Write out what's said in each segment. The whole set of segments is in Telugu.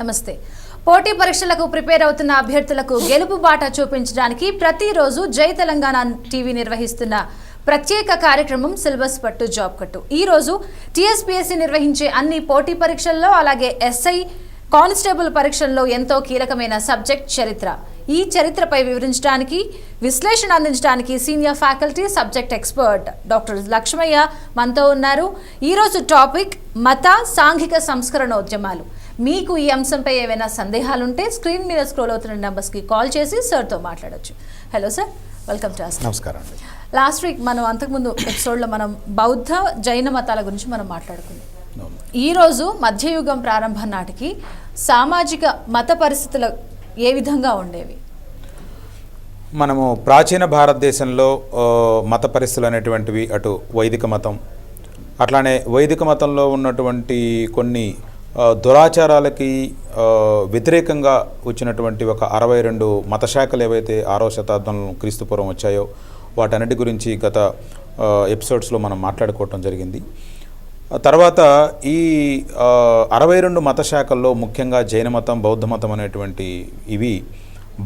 నమస్తే. పోటీ పరీక్షలకు ప్రిపేర్ అవుతున్న అభ్యర్థులకు గెలుపు బాట చూపించడానికి ప్రతిరోజు జై తెలంగాణ టీవీ నిర్వహిస్తున్న ప్రత్యేక కార్యక్రమం సిలబస్ పట్టు జాబ్ కట్టు. ఈ రోజు టీఎస్పీఎస్సీ నిర్వహించే అన్ని పోటీ పరీక్షల్లో అలాగే ఎస్ఐ కానిస్టేబుల్ పరీక్షల్లో ఎంతో కీలకమైన సబ్జెక్ట్ చరిత్ర. ఈ చరిత్రపై వివరించడానికి విశ్లేషణ అందించడానికి senior faculty subject expert doctor Lakshmaiah మనతో ఉన్నారు. ఈరోజు టాపిక్ మత సాంఘిక సంస్కరణోద్యమాలు. మీకు ఈ అంశంపై ఏవైనా సందేహాలుంటే స్క్రీన్ మీద స్క్రోల్ అవుతున్న నెంబర్స్కి కాల్ చేసి సార్తో మాట్లాడొచ్చు. Hello sir, welcome to us. నమస్కారం అండి. లాస్ట్ వీక్ మనం అంతకుముందు ఎపిసోడ్లో మనం బౌద్ధ జైన మతాల గురించి మనం మాట్లాడుకున్నాం. ఈరోజు మధ్యయుగం ప్రారంభం నాటికి సామాజిక మత పరిస్థితులు ఏ విధంగా ఉండేవి? మనము ప్రాచీన భారతదేశంలో మత పరిస్థితులు అనేటువంటివి అటు వైదిక మతం, అట్లానే వైదిక మతంలో ఉన్నటువంటి కొన్ని దురాచారాలకి వ్యతిరేకంగా వచ్చినటువంటి ఒక 62 మత శాఖలు ఏవైతే 6వ శతాబ్దంలో క్రీస్తుపూర్వం వచ్చాయో వాటన్నిటి గురించి గత ఎపిసోడ్స్లో మనం మాట్లాడుకోవటం జరిగింది. తర్వాత ఈ 62 మత శాఖల్లో ముఖ్యంగా జైన మతం, బౌద్ధ మతం అనేటువంటి ఇవి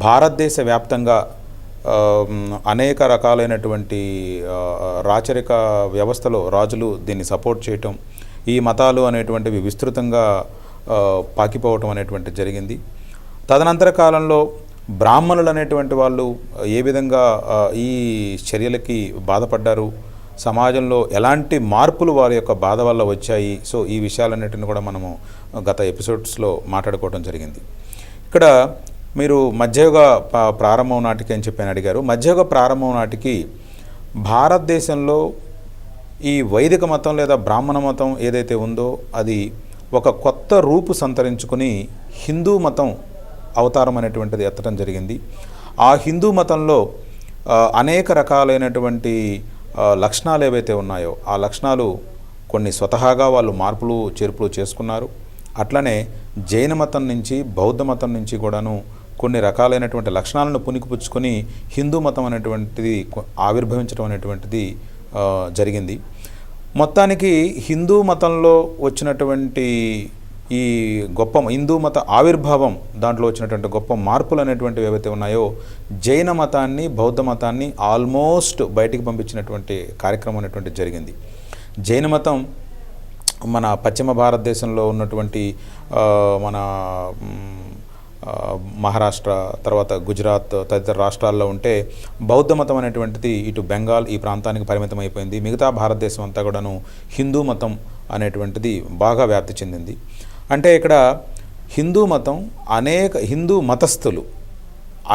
భారతదేశ వ్యాప్తంగా అనేక రకాలైనటువంటి రాచరిక వ్యవస్థలో రాజులు దీన్ని సపోర్ట్ చేయటం, ఈ మతాలు అనేటువంటివి విస్తృతంగా పాకిపోవటం అనేటువంటిది జరిగింది. తదనంతర కాలంలో బ్రాహ్మణులు అనేటువంటి వాళ్ళు ఏ విధంగా ఈ చర్యలకి బాధపడ్డారు, సమాజంలో ఎలాంటి మార్పులు వారి యొక్క బాధ వల్ల వచ్చాయి, సో ఈ విషయాలన్నిటిని కూడా మనము గత ఎపిసోడ్స్లో మాట్లాడుకోవడం జరిగింది. ఇక్కడ మీరు మధ్యయుగ ప్రారంభం నాటికి అని చెప్పి అడిగారు. మధ్యయుగ ప్రారంభం నాటికి భారతదేశంలో ఈ వైదిక మతం లేదా బ్రాహ్మణ మతం ఏదైతే ఉందో అది ఒక కొత్త రూపు సంతరించుకుని హిందూ మతం అవతారం అనేటువంటిది ఎత్తడం జరిగింది. ఆ హిందూ మతంలో అనేక రకాలైనటువంటి లక్షణాలు ఏవైతే ఉన్నాయో ఆ లక్షణాలు కొన్ని స్వతహాగా వాళ్ళు మార్పులు చేర్పులు చేసుకున్నారు. అట్లనే జైన మతం నుంచి బౌద్ధ మతం నుంచి కూడాను కొన్ని రకాలైనటువంటి లక్షణాలను పుణికిపుచ్చుకొని హిందూ మతం అనేటువంటిది ఆవిర్భవించడం అనేటువంటిది జరిగింది. మొత్తానికి హిందూ మతంలో వచ్చినటువంటి ఈ గొప్ప హిందూ మత ఆవిర్భావం, దాంట్లో వచ్చినటువంటి గొప్ప మార్పులు అనేటువంటివి ఏవైతే ఉన్నాయో జైన మతాన్ని బౌద్ధ మతాన్ని ఆల్మోస్ట్ బయటికి పంపించినటువంటి కార్యక్రమం అనేటువంటిది జరిగింది. జైన మతం మన పశ్చిమ భారతదేశంలో ఉన్నటువంటి మన మహారాష్ట్ర, తర్వాత గుజరాత్ తదితర రాష్ట్రాల్లో ఉంటే బౌద్ధ మతం అనేటువంటిది ఇటు బెంగాల్ ఈ ప్రాంతానికి పరిమితం అయిపోయింది. మిగతా భారతదేశం అంతా కూడాను హిందూ మతం అనేటువంటిది బాగా వ్యాప్తి చెందింది. అంటే ఇక్కడ హిందూ మతం హిందూ మతస్థులు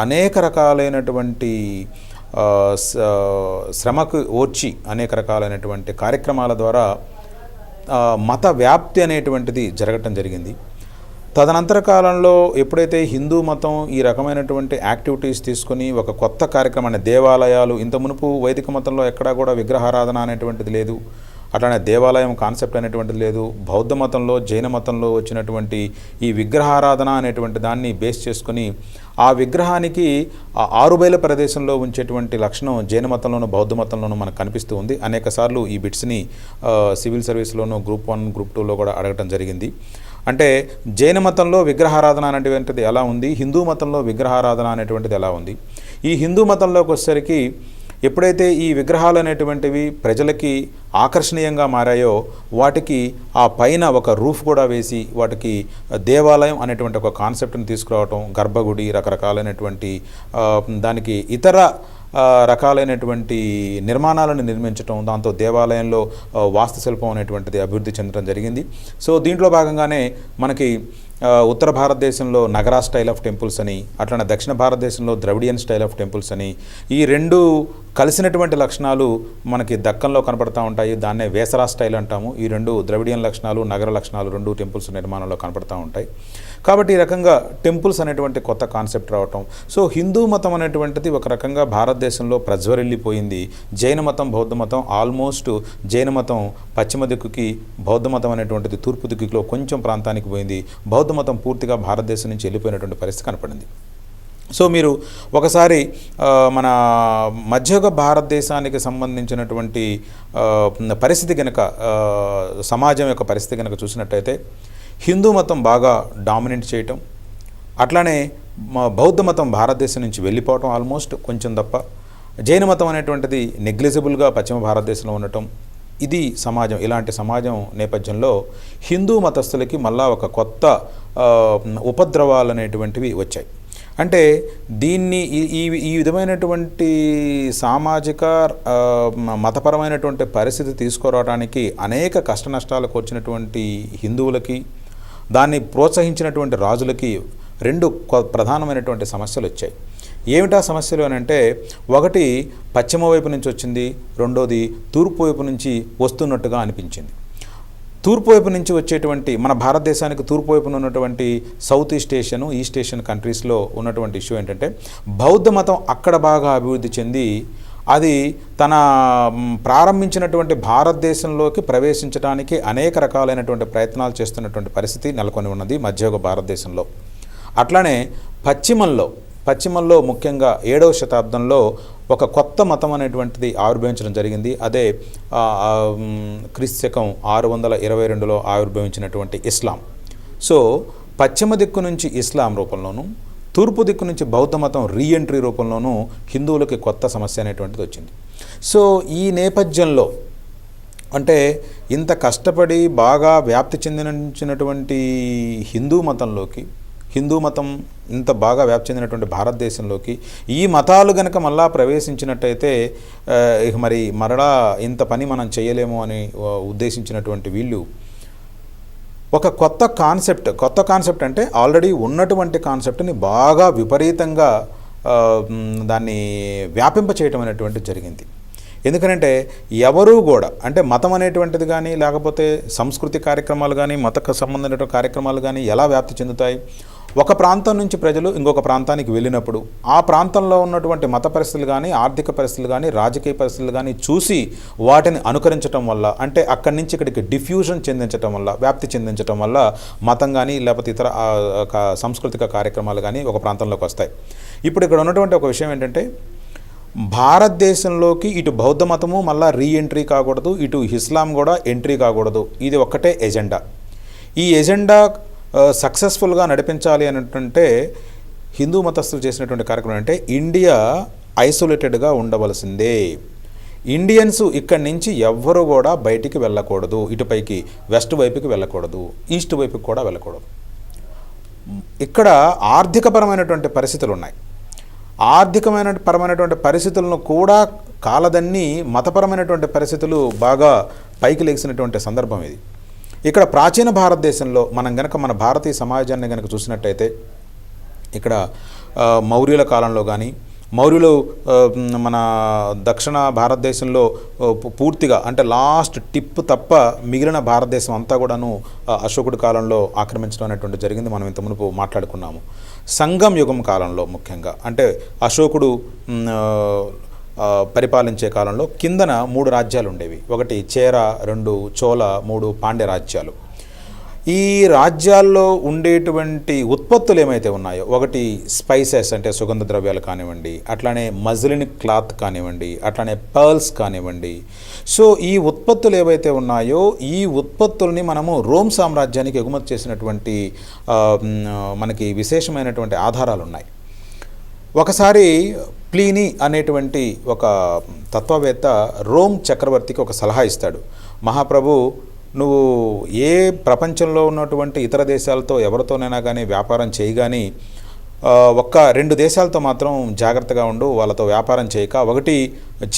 అనేక రకాలైనటువంటి శ్రమకు ఓర్చి అనేక రకాలైనటువంటి కార్యక్రమాల ద్వారా మత వ్యాప్తి అనేటువంటిది జరగటం జరిగింది. తదనంతర కాలంలో ఎప్పుడైతే హిందూ మతం ఈ రకమైనటువంటి యాక్టివిటీస్ తీసుకొని ఒక కొత్త కార్యక్రమాన్ని, దేవాలయాలు, ఇంత మునుపు వైదిక మతంలో ఎక్కడా కూడా విగ్రహారాధన అనేటువంటిది లేదు, అట్లానే దేవాలయం కాన్సెప్ట్ అనేటువంటిది లేదు. బౌద్ధ మతంలో జైన మతంలో వచ్చినటువంటి ఈ విగ్రహారాధన అనేటువంటి దాన్ని బేస్ చేసుకొని ఆ విగ్రహానికి ఆ ఆరుబయల ప్రదేశంలో ఉంచేటువంటి లక్షణం జైన మతంలోనూ బౌద్ధ మతంలోనూ మనకు కనిపిస్తూ ఉంది. అనేక సార్లు ఈ బిట్స్ని సివిల్ సర్వీస్లోనూ గ్రూప్ 1 గ్రూప్ 2లో కూడా అడగటం జరిగింది. అంటే జైన మతంలో విగ్రహారాధన అనేటువంటిది ఎలా ఉంది, హిందూ మతంలో విగ్రహారాధన అనేటువంటిది ఎలా ఉంది. ఈ హిందూ మతంలోకి వచ్చేసరికి ఎప్పుడైతే ఈ విగ్రహాలు అనేటువంటివి ప్రజలకి ఆకర్షణీయంగా మారాయో వాటికి ఆ పైన ఒక రూఫ్ కూడా వేసి వాటికి దేవాలయం అనేటువంటి ఒక కాన్సెప్ట్ని తీసుకురావటం, గర్భగుడి, రకరకాలైనటువంటి దానికి ఇతర రకాలైనటువంటి నిర్మాణాలను నిర్మించటం, దాంతో దేవాలయంలో వాస్తుశిల్పం అనేటువంటిది అభివృద్ధి చెందడం జరిగింది. సో దీంట్లో భాగంగానే మనకి ఉత్తర భారతదేశంలో నగరా స్టైల్ ఆఫ్ టెంపుల్స్ అని, అట్లనే దక్షిణ భారతదేశంలో ద్రవిడియన్ స్టైల్ ఆఫ్ టెంపుల్స్ అని, ఈ రెండు కలిసినటువంటి లక్షణాలు మనకి దక్కన్లో కనపడతా ఉంటాయి. దాన్నే వేసరా స్టైల్ అంటాము. ఈ రెండు ద్రవిడియన్ లక్షణాలు, నగర లక్షణాలు రెండు టెంపుల్స్ నిర్మాణంలో కనపడతా ఉంటాయి. కాబట్టి ఈ రకంగా టెంపుల్స్ అనేటువంటి కొత్త కాన్సెప్ట్ రావటం. సో హిందూ మతం అనేటువంటిది ఒక రకంగా భారతదేశంలో ప్రజ్వరిల్లిపోయింది. జైన మతం బౌద్ధ మతం ఆల్మోస్ట్ జైన మతం పశ్చిమ దిక్కుకి, బౌద్ధ మతం అనేటువంటిది తూర్పు దిక్కులో కొంచెం ప్రాంతానికి పోయింది. బౌద్ధ మతం పూర్తిగా భారతదేశం నుంచి వెళ్ళిపోయినటువంటి పరిస్థితి కనపడింది. సో మీరు ఒకసారి మన మధ్యయుగ భారతదేశానికి సంబంధించినటువంటి పరిస్థితి కనుక, సమాజం యొక్క పరిస్థితి కనుక చూసినట్టయితే హిందూ మతం బాగా డామినేట్ చేయటం, అట్లానే బౌద్ధ మతం భారతదేశం నుంచి వెళ్ళిపోవటం ఆల్మోస్ట్ కొంచెం తప్ప, జైన మతం అనేటువంటిది నెగ్లిజిబుల్గా పశ్చిమ భారతదేశంలో ఉండటం, ఇది సమాజం. ఇలాంటి సమాజం నేపథ్యంలో హిందూ మతస్థులకి మళ్ళా ఒక కొత్త ఉపద్రవాలు అనేటువంటివి వచ్చాయి. అంటే దీన్ని ఈ విధమైనటువంటి సామాజిక మతపరమైనటువంటి పరిస్థితి తీసుకురావడానికి అనేక కష్ట నష్టాలకు వచ్చినటువంటి హిందువులకి, దాన్ని ప్రోత్సహించినటువంటి రాజులకి రెండు ప్రధానమైనటువంటి సమస్యలు వచ్చాయి. ఏమిటా సమస్యలు అని అంటే, ఒకటి పశ్చిమ వైపు నుంచి వచ్చింది, రెండోది తూర్పు వైపు నుంచి వస్తున్నట్టుగా అనిపించింది. తూర్పు వైపు నుంచి వచ్చేటువంటి మన భారతదేశానికి తూర్పు వైపున ఉన్నటువంటి సౌత్ ఈస్ట్ ఏషియన్ కంట్రీస్లో ఉన్నటువంటి ఇష్యూ ఏంటంటే, బౌద్ధ మతం అక్కడ బాగా అభివృద్ధి చెంది అది తన ప్రారంభించినటువంటి భారతదేశంలోకి ప్రవేశించడానికి అనేక రకాలైనటువంటి ప్రయత్నాలు చేస్తున్నటువంటి పరిస్థితి నెలకొని ఉన్నది మధ్యయుగ భారతదేశంలో. అట్లానే పశ్చిమంలో ముఖ్యంగా 7వ శతాబ్దంలో ఒక కొత్త మతం అనేటువంటిది ఆవిర్భవించడం జరిగింది. అదే క్రీస్తు శకం 622లో ఆవిర్భవించినటువంటి ఇస్లాం. సో పశ్చిమ దిక్కు నుంచి ఇస్లాం రూపంలోనూ, తూర్పు దిక్కు నుంచి బౌద్ధ మతం రీఎంట్రీ రూపంలోనూ హిందువులకి కొత్త సమస్య అనేటువంటిది వచ్చింది. సో ఈ నేపథ్యంలో అంటే ఇంత కష్టపడి బాగా వ్యాప్తి చెందినటువంటి హిందూ మతం ఇంత బాగా వ్యాప్తి చెందినటువంటి భారతదేశంలోకి ఈ మతాలు గనక మళ్ళా ప్రవేశించినట్టయితే మరి మరలా ఇంత పని మనం చేయలేము అని ఉద్దేశించినటువంటి వీళ్ళు ఒక కొత్త కాన్సెప్ట్ అంటే ఆల్రెడీ ఉన్నటువంటి కాన్సెప్ట్ని బాగా విపరీతంగా దాన్ని వ్యాపింప చేయటం అనేటువంటిది జరిగింది. ఎందుకంటే ఎవరూ కూడా అంటే మతం అనేటువంటిది కానీ, లేకపోతే సంస్కృతి కార్యక్రమాలు కానీ, మతకు సంబంధించిన కార్యక్రమాలు కానీ ఎలా వ్యాప్తి చెందుతాయి? ఒక ప్రాంతం నుంచి ప్రజలు ఇంకొక ప్రాంతానికి వెళ్ళినప్పుడు ఆ ప్రాంతంలో ఉన్నటువంటి మత పరిస్థితులు కానీ, ఆర్థిక పరిస్థితులు కానీ, రాజకీయ పరిస్థితులు కానీ చూసి వాటిని అనుకరించడం వల్ల, అంటే అక్కడి నుంచి ఇక్కడికి డిఫ్యూజన్ చెందించడం వల్ల, వ్యాప్తి చెందించడం వల్ల మతం కానీ లేకపోతే ఇతర సాంస్కృతిక కార్యక్రమాలు కానీ ఒక ప్రాంతంలోకి వస్తాయి. ఇప్పుడు ఇక్కడ ఉన్నటువంటి ఒక విషయం ఏంటంటే, భారతదేశంలోకి ఇటు బౌద్ధ మతము మళ్ళీ రీఎంట్రీ కాకూడదు, ఇటు ఇస్లాం కూడా ఎంట్రీ కాకూడదు. ఇది ఒక్కటే ఎజెండా. ఈ ఎజెండా సక్సెస్ఫుల్గా నడిపించాలి అంటే హిందూ మతస్థులు చేసినటువంటి కార్యక్రమం అంటే ఇండియా ఐసోలేటెడ్గా ఉండవలసిందే. ఇండియన్స్ ఇక్కడి నుంచి ఎవ్వరూ కూడా బయటికి వెళ్ళకూడదు, ఇటుపైకి వెస్ట్ వైపుకి వెళ్ళకూడదు, ఈస్ట్ వైపుకి కూడా వెళ్ళకూడదు. ఇక్కడ ఆర్థికపరమైనటువంటి పరిస్థితులు ఉన్నాయి. పరమైనటువంటి పరిస్థితులను కూడా కాలదన్ని మతపరమైనటువంటి పరిస్థితులు బాగా పైకి లేచినటువంటి సందర్భం ఇది. ఇక్కడ ప్రాచీన భారతదేశంలో మనం గనక మన భారతీయ సమాజాన్ని గనక చూసినట్టయితే, ఇక్కడ మౌర్యుల కాలంలో కానీ, మౌర్యులు మన దక్షిణ భారతదేశంలో పూర్తిగా అంటే లాస్ట్ టిప్ తప్ప మిగిలిన భారతదేశం అంతా కూడాను అశోకుడి కాలంలో ఆక్రమించడం అనేటువంటి జరిగింది. మనం ఇంత మునుపు మాట్లాడుకున్నాము. సంగం యుగం కాలంలో ముఖ్యంగా అంటే అశోకుడు పరిపాలించే కాలంలో కిందన 3 రాజ్యాలు ఉండేవి. 1 చేర, 2 చోళ, 3 పాండ్య రాజ్యాలు. ఈ రాజ్యాల్లో ఉండేటువంటి ఉత్పత్తులు ఏమైతే ఉన్నాయో, 1 స్పైసెస్ అంటే సుగంధ ద్రవ్యాలు కానివ్వండి, అట్లానే మజ్లిన్ క్లాత్ కానివ్వండి, అట్లానే పర్ల్స్ కానివ్వండి. సో ఈ ఉత్పత్తులు ఏవైతే ఉన్నాయో ఈ ఉత్పత్తుల్ని మనము రోమ్ సామ్రాజ్యానికి ఎగుమతి చేసినటువంటి మనకి విశేషమైనటువంటి ఆధారాలు ఉన్నాయి. ఒకసారి ప్లీనీ అనేటువంటి ఒక తత్వవేత్త రోమ్ చక్రవర్తికి ఒక సలహా ఇస్తాడు. మహాప్రభు, నువ్వు ఏ ప్రపంచంలో ఉన్నటువంటి ఇతర దేశాలతో ఎవరితోనైనా కానీ వ్యాపారం చేయి, కానీ 1-2 దేశాలతో మాత్రం జాగ్రత్తగా ఉండు, వాళ్ళతో వ్యాపారం చేయక. 1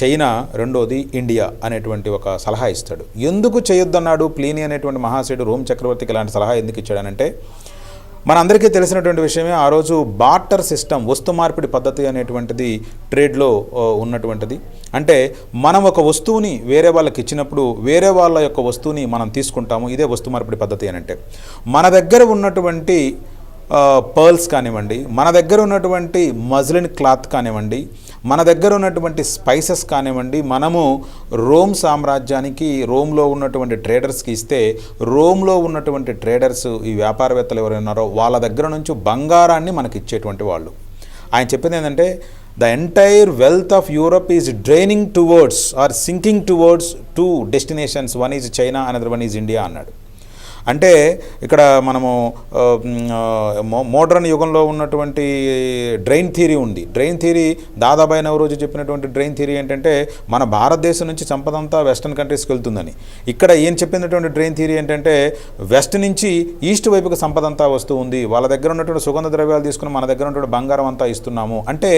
చైనా, 2వది ఇండియా అనేటువంటి ఒక సలహా ఇస్తాడు. ఎందుకు చేయొద్దన్నాడు ప్లీనీ అనేటువంటి మహాశయుడు రోమ్ చక్రవర్తికి ఇలాంటి సలహా ఎందుకు ఇచ్చాడనంటే, మనందరికీ తెలిసినటువంటి విషయమే, ఆ రోజు బార్టర్ సిస్టమ్, వస్తు మార్పిడి పద్ధతి అనేటువంటిది ట్రేడ్లో ఉన్నటువంటిది. అంటే మనం ఒక వస్తువుని వేరే వాళ్ళకి ఇచ్చినప్పుడు వేరే వాళ్ళ యొక్క వస్తువుని మనం తీసుకుంటాము. ఇదే వస్తు మార్పిడి పద్ధతి అని అంటే, మన దగ్గర ఉన్నటువంటి పర్ల్స్ కానివ్వండి, మన దగ్గర ఉన్నటువంటి మజ్లిన్ క్లాత్ కానివ్వండి, మన దగ్గర ఉన్నటువంటి స్పైసెస్ కానివ్వండి, మనము రోమ్ సామ్రాజ్యానికి, రోమ్లో ఉన్నటువంటి ట్రేడర్స్కి ఇస్తే, రోమ్లో ఉన్నటువంటి ట్రేడర్స్, ఈ వ్యాపారవేత్తలు ఎవరున్నారో వాళ్ళ దగ్గర నుంచి బంగారాన్ని మనకి ఇచ్చేటువంటి వాళ్ళు. ఆయన చెప్పింది ఏంటంటే, the entire wealth of Europe is draining towards or sinking towards 2 destinations, 1 is China, another 1 is India అన్నాడు. అంటే ఇక్కడ మనము మోడ్రన్ యుగంలో ఉన్నటువంటి డ్రైన్ థియరీ ఉంది. డ్రైన్ థియరీ దాదాబాయి నవరోజు చెప్పినటువంటి డ్రైన్ థియరీ ఏంటంటే మన భారతదేశం నుంచి సంపద అంతా వెస్టర్న్ కంట్రీస్కి వెళ్తుందని. ఇక్కడ ఈయన చెప్పినటువంటి డ్రైన్ థియరీ ఏంటంటే వెస్ట్ నుంచి ఈస్ట్ వైపుకి సంపద అంతా వస్తూ ఉంది, వాళ్ళ దగ్గర ఉన్నటువంటి సుగంధ ద్రవ్యాలు తీసుకుని మన దగ్గర ఉన్నటువంటి బంగారం అంతా ఇస్తున్నాము. అంటే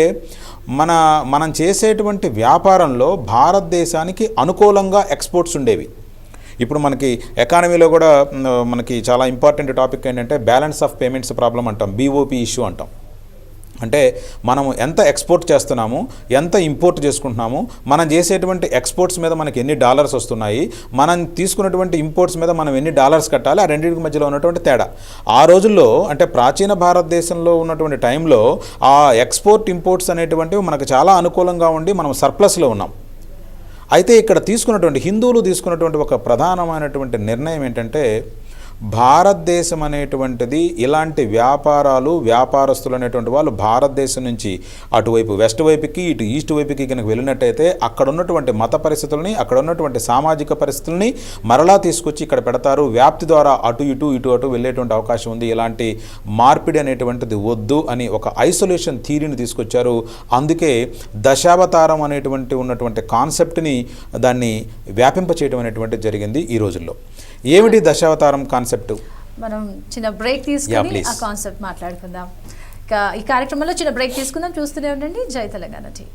మనం చేసేటువంటి వ్యాపారంలో భారతదేశానికి అనుకూలంగా ఎక్స్పోర్ట్స్ ఉండేవి. ఇప్పుడు మనకి ఎకానమీలో కూడా మనకి చాలా ఇంపార్టెంట్ టాపిక్ ఏంటంటే బ్యాలెన్స్ ఆఫ్ పేమెంట్స్ ప్రాబ్లం అంటాం, BOP ఇష్యూ అంటాం. అంటే మనం ఎంత ఎక్స్పోర్ట్ చేస్తున్నాము, ఎంత ఇంపోర్ట్ చేసుకుంటున్నాము, మనం చేసేటువంటి ఎక్స్పోర్ట్స్ మీద మనకి ఎన్ని డాలర్స్ వస్తున్నాయి, మనం తీసుకున్నటువంటి ఇంపోర్ట్స్ మీద మనం ఎన్ని డాలర్స్ కట్టాలి, ఆ రెండింటి మధ్యలో ఉన్నటువంటి తేడా. ఆ రోజుల్లో అంటే ప్రాచీన భారతదేశంలో ఉన్నటువంటి టైంలో ఆ ఎక్స్పోర్ట్ ఇంపోర్ట్స్ అనేటువంటివి మనకు చాలా అనుకూలంగా ఉండి మనం సర్ప్లస్లో ఉన్నాం. అయితే ఇక్కడ హిందువులు తీసుకున్నటువంటి ఒక ప్రధానమైనటువంటి నిర్ణయం ఏంటంటే భారతదేశం అనేటువంటిది ఇలాంటి వ్యాపారస్తులు అనేటువంటి వాళ్ళు భారతదేశం నుంచి అటువైపు వెస్ట్ వైపుకి ఇటు ఈస్ట్ వైపుకి కనుక వెళ్ళినట్టయితే అక్కడ ఉన్నటువంటి మత పరిస్థితుల్ని, అక్కడ ఉన్నటువంటి సామాజిక పరిస్థితుల్ని మరలా తీసుకొచ్చి ఇక్కడ పెడతారు. వ్యాప్తి ద్వారా అటు ఇటు వెళ్ళేటువంటి అవకాశం ఉంది. ఇలాంటి మార్పిడి అనేటువంటిది వద్దు అని ఒక ఐసోలేషన్ థియరీని తీసుకొచ్చారు. అందుకే దశావతారం అనేటువంటి ఉన్నటువంటి కాన్సెప్ట్ని దాన్ని వ్యాపింపచేయడం అనేటువంటిది జరిగింది ఈ రోజుల్లో. ఏమిటి దశావతారం కాన్సెప్ట్? మనం చిన్న బ్రేక్ తీసుకుని ఆ కాన్సెప్ట్ మాట్లాడుకుందాం. ఈ కార్యక్రమంలో చిన్న బ్రేక్ తీసుకుందాం. చూస్తూనే ఉండండి జై తెలంగాణ టీవీ.